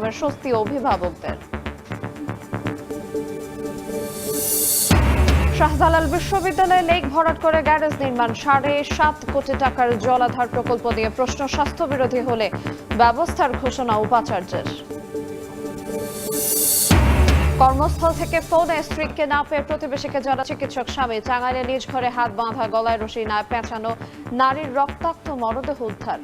সিস্টেমের স্বস্তি অভিভাবকদের। শাহজালাল বিশ্ববিদ্যালয়ে লেক ভরাট করে গ্যারেজ নির্মাণ, 7.5 কোটি টাকার জলাধার প্রকল্প নিয়ে প্রশ্ন, স্বাস্থ্যবিরোধী হলে ব্যবস্থার ঘোষণা উপাচার্যের। কর্মস্থল থেকে ফোনে স্ত্রীকে না পেয়ে প্রতিবেশীকে জানা চিকিৎসক স্বামী, টাঙ্গাইলে নিজ ঘরে হাত বাঁধা, গলায় রশি না পেঁচানো নারীর রক্তাক্ত মরদেহ উদ্ধার।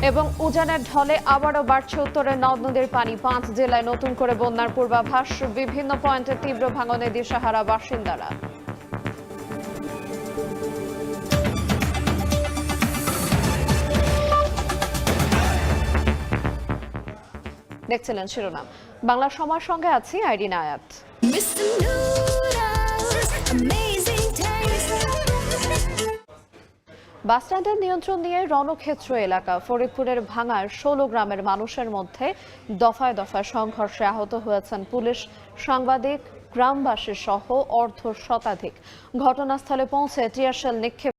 এবং উজানের ঢলে আবারও বাড়ছে উত্তরের নদ নদীর পানি, 5 জেলায় নতুন করে বন্যার পূর্বাভাস, বিভিন্ন পয়েন্টে তীব্র ভাঙনে দিশাহারা বাসিন্দারা। দেখছিলেন শিরোনাম। বাংলা সময়ের সঙ্গে আছি আইরিন আয়াত। বাসস্ট্যান্ডের নিয়ন্ত্রণ নিয়ে রণক্ষেত্র এলাকা, ফরিদপুরের ভাঙার 16 গ্রামের মানুষের মধ্যে দফায় দফায় সংঘর্ষে আহত হয়েছেন পুলিশ, সাংবাদিক, গ্রামবাসী সহ অর্ধ শতাধিক। ঘটনাস্থলে পৌঁছে টিয়ারশেল নিক্ষেপ